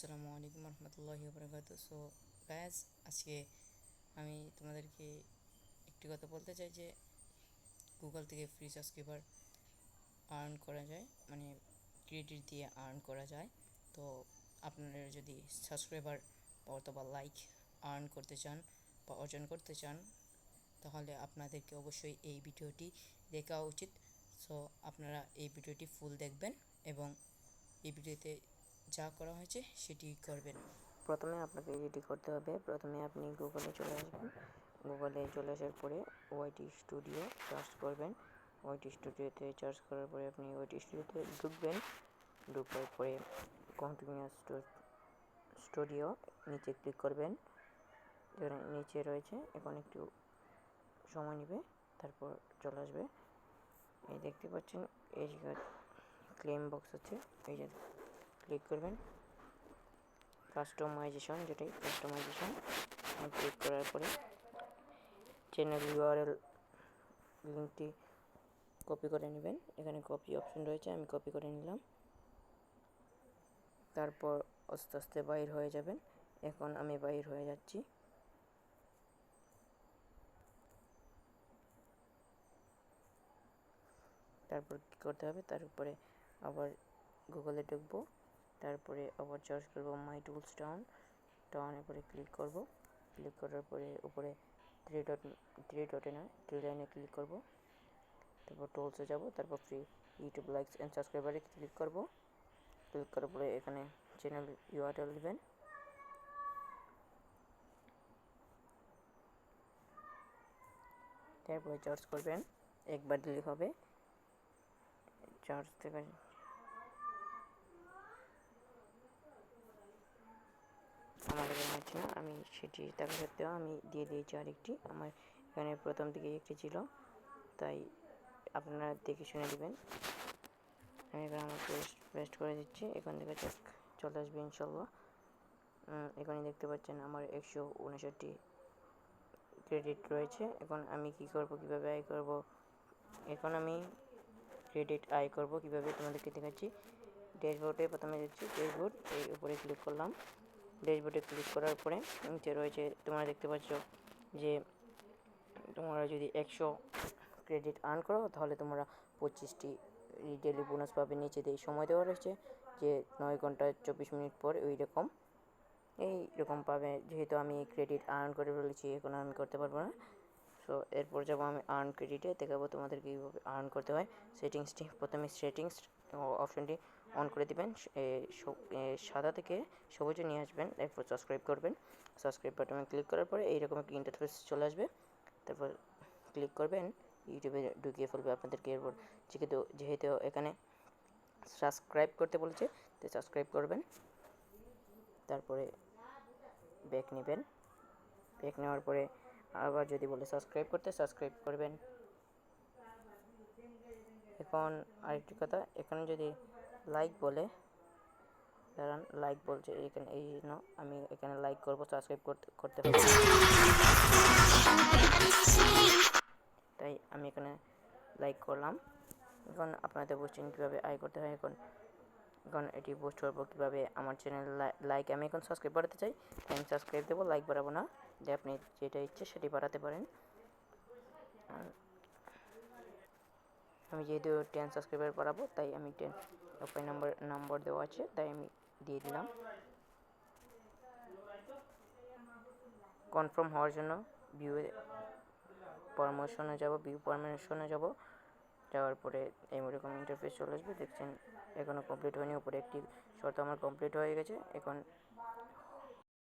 আসসালামু আলাইকুম রহমতুল্লাহি ওবরাকাতুহু। সো গায়াস, আজকে আমি তোমাদেরকে একটি কথা বলতে চাই যে গুগল থেকে ফ্রি সাবস্ক্রাইবার আর্ন করা যায়, মানে ক্রেডিট দিয়ে আর্ন করা যায়। তো আপনারা যদি সাবস্ক্রাইবার অথবা লাইক আর্ন করতে চান বা অর্জন করতে চান, তাহলে আপনাদেরকে অবশ্যই এই ভিডিওটি দেখা উচিত। সো আপনারা এই ভিডিওটি ফুল দেখবেন এবং এই ভিডিওতে যা করা হয়েছে সেটি করবেন। প্রথমে আপনাকে এটি করতে হবে। প্রথমে আপনি গুগলে চলে আসবেন। গুগলে চলে আসার পরে ওয়াইটি স্টুডিও সার্চ করবেন। ওয়াইটি স্টুডিওতে সার্চ করার পরে আপনি ওয়াইটি স্টুডিওতে ঢুকবেন। ঢুকার পরে কন্টিনিউয়াস স্টুডিও নিচে ক্লিক করবেন। এখানে নিচে রয়েছে, এখন একটু সময় নেবে, তারপর চলে আসবে। এই দেখতে পাচ্ছেন এই জায়গায় ক্লেম বক্স আছে, এই যে ক্লিক করবেন। কাস্টমাইজেশন, যেটাই কাস্টমাইজেশন ক্লিক করার পরে চ্যানেল ইউআরএল লিঙ্কটি কপি করে নেবেন। এখানে কপি অপশন রয়েছে, আমি কপি করে নিলাম। তারপর আস্তে আস্তে বাইর হয়ে যাবেন। এখন আমি বাইর হয়ে যাচ্ছি। তারপর কী করতে হবে, তার উপরে আবার গুগলে ঢুকবো। তারপরে আবার সার্চ করবো মাই টুলস টাউনের পরে ক্লিক করব। ক্লিক করার পরে উপরে থ্রি লাইনে ক্লিক করব। তারপর টুলসে যাব, তারপর ফ্রি ইউটিউব লাইকস অ্যান্ড সাবস্ক্রাইবারে ক্লিক করব। ক্লিক করার পরে এখানে চ্যানেল ইউআরএল দিবেন। তারপরে চার্জ করবেন, একবার দিলে হবে। চার্জ থেকে আমার এখানে হচ্ছে না, আমি সেটি দেখা সত্ত্বেও আমি দিয়ে দিয়েছি আরেকটি। আমার এখানে প্রথম দিকে একটি ছিল, তাই আপনারা দেখে শুনে দেবেন। আমি এখানে আমার পেস্ট করে দিচ্ছি। এখান থেকে চলে আসবে ইনশাল্লাহ। এখানে দেখতে পাচ্ছেন আমার 159 ক্রেডিট রয়েছে। এখন আমি কি করব, কিভাবে আয় করব, এখন আমি ক্রেডিট আয় করব কিভাবে তোমাদেরকে দেখাচ্ছি। ড্যাশবোর্ডে প্রথমে যাচ্ছি, ড্যাশবোর্ড এই উপরে ক্লিক করলাম। ড্যাশবোর্ডে ক্লিক করার পরে নিচে রয়েছে, তোমরা দেখতে পাচ্ছ যে তোমরা যদি 100 ক্রেডিট আর্ন করো তাহলে তোমরা 25টি ডেলি বোনাস পাবে। নিচে দিয়ে সময় দেওয়া রয়েছে যে 9 ঘন্টা 24 মিনিট পর এইরকম পাবে। যেহেতু আমি ক্রেডিট আর্ন করে ফেলেছি, এখন আমি করতে পারবো না। সো এরপর যাবো আমি আর্ন ক্রেডিটে, দেখাবো তোমাদেরকে কীভাবে আর্ন করতে হয়। প্রথমে সেটিংস অপশনটি অন করে দেবেন, সাদা থেকে সবুজে নিয়ে আসবেন। এরপর সাবস্ক্রাইব করবেন। সাবস্ক্রাইব বাটনে ক্লিক করার পরে এইরকম একটা ইন্টারফেস চলে আসবে। তারপর ক্লিক করবেন, ইউটিউবে ঢুকিয়ে ফেলবে আপনাদেরকে। এরপর যেহেতু এখানে সাবস্ক্রাইব করতে বলেছে, তো সাবস্ক্রাইব করবেন। তারপরে ব্যাক নেবেন। ব্যাক নেওয়ার পরে আবার যদি বলে সাবস্ক্রাইব করতে, সাবস্ক্রাইব করবেন। এখন আরেকটি কথা, এখানে যদি লাইক বলে, দাঁড়ান, লাইক বলছে এখানে, এই জন্য আমি এখানে লাইক করব, সাবস্ক্রাইব করতে হবে, তাই আমি এখানে লাইক করলাম। এখন আপনাদের বুঝছেন কীভাবে আয় করতে হয়। এখন এটি পোস্ট করবো কীভাবে আমার চ্যানেল লাইক, আমি এখন সাবস্ক্রাইব বাড়াতে চাই, তাই আমি সাবস্ক্রাইব দেবো, লাইক বাড়াবো না। যে আপনি যেটা ইচ্ছে সেটি বাড়াতে পারেন। আমি যেহেতু 10 সাবস্ক্রাইবার বাড়াবো, তাই আমি 10 ওপেন নাম্বার দেওয়া আছে, তাই আমি দিয়ে দিলাম। কনফার্ম হওয়ার জন্য ভিউ পারমিশনে যাব। যাওয়ার পরে এইরকম ইন্টারফেস চলে আসবে। দেখছেন এখনও কমপ্লিট হয়নি, উপরে একটি শর্ত আমার কমপ্লিট হয়ে গেছে। এখন